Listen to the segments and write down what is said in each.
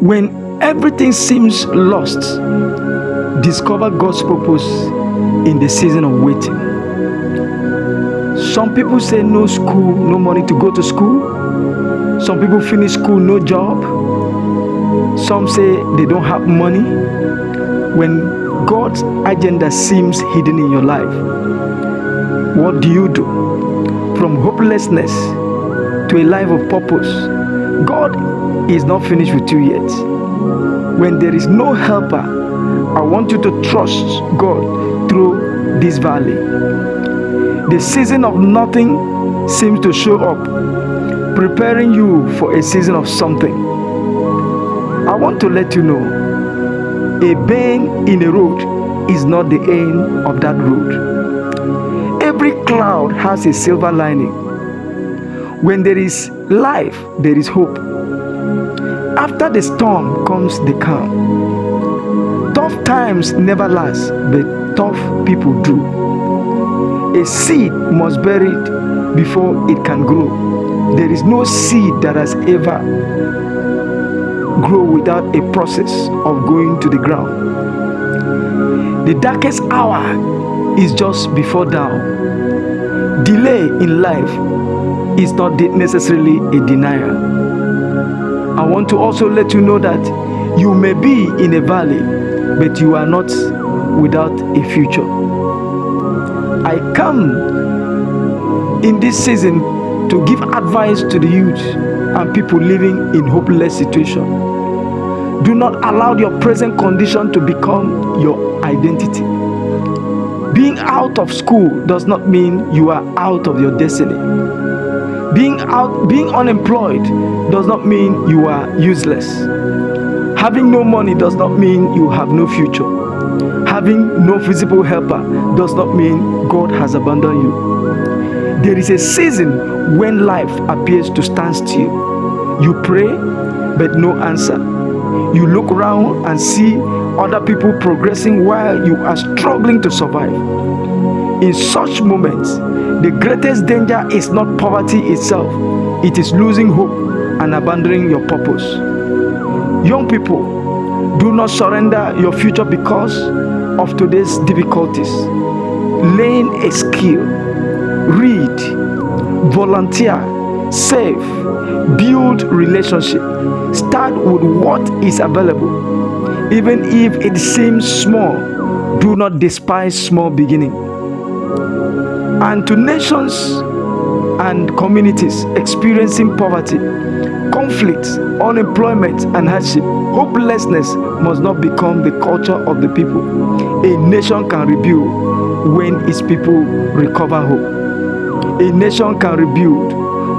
When everything seems lost, discover God's purpose in the season of waiting. Some people say no school, no money to go to school. Some people finish school, no job. Some say they don't have money. When God's agenda seems hidden in your life, what do? From hopelessness to a life of purpose, God is not finished with you yet. When there is no helper, I want you to trust God through this valley. The season of nothing seems to show up, preparing you for a season of something. I want to let you know, a bend in a road is not the end of that road. Every cloud has a silver lining. When there is life, there is hope. After the storm comes the calm. Tough times never last, but tough people do. A seed must be buried before it can grow. There is no seed that has ever grown without a process of going to the ground. The darkest hour is just before dawn. Delay in life is not necessarily a denial. I want to also let you know that you may be in a valley, but you are not without a future. I come in this season to give advice to the youth and people living in hopeless situation. Do not allow your present condition to become your identity. Being out of school does not mean you are out of your destiny. Being unemployed does not mean you are useless. Having no money does not mean you have no future. Having no visible helper does not mean God has abandoned you. There is a season when life appears to stand still. You pray, but no answer. You look around and see other people progressing while you are struggling to survive. In such moments, the greatest danger is not poverty itself. It is losing hope and abandoning your purpose. Young people, do not surrender your future because of today's difficulties. Learn a skill, read, volunteer, save, build relationship. Start with what is available. Even if it seems small, do not despise small beginning. And to nations and communities experiencing poverty, conflict, unemployment, and hardship, hopelessness must not become the culture of the people. A nation can rebuild when its people recover hope. A nation can rebuild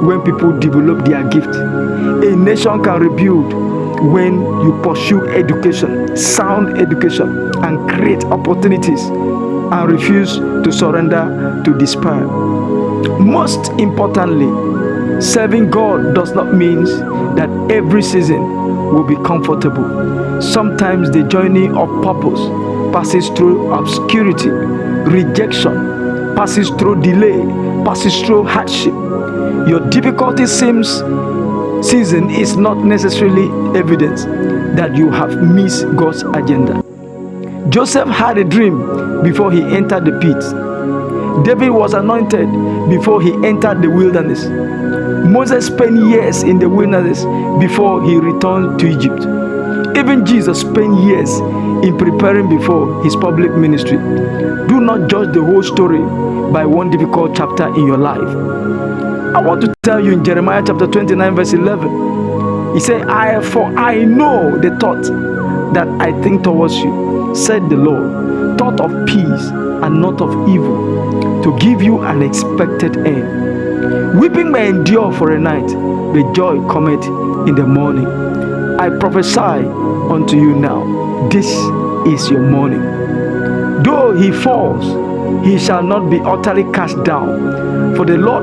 when people develop their gift. A nation can rebuild when you pursue education, sound education, and create opportunities and refuse to surrender to despair. Most importantly, serving God does not mean that every season will be comfortable. Sometimes the journey of purpose passes through obscurity, rejection, passes through delay, passes through hardship. Your difficulty season is not necessarily evidence that you have missed God's agenda. Joseph had a dream before he entered the pit. David was anointed before he entered the wilderness. Moses spent years in the wilderness before he returned to Egypt. Even Jesus spent years in preparing before his public ministry. Do not judge the whole story by one difficult chapter in your life. I want to tell you in Jeremiah chapter 29 verse 11, he said, For I know the thought that I think towards you, said the Lord, thought of peace and not of evil, to give you an expected end. Weeping may endure for a night, but joy cometh in the morning. I prophesy unto you now, this is your morning. Though he falls, he shall not be utterly cast down, for the Lord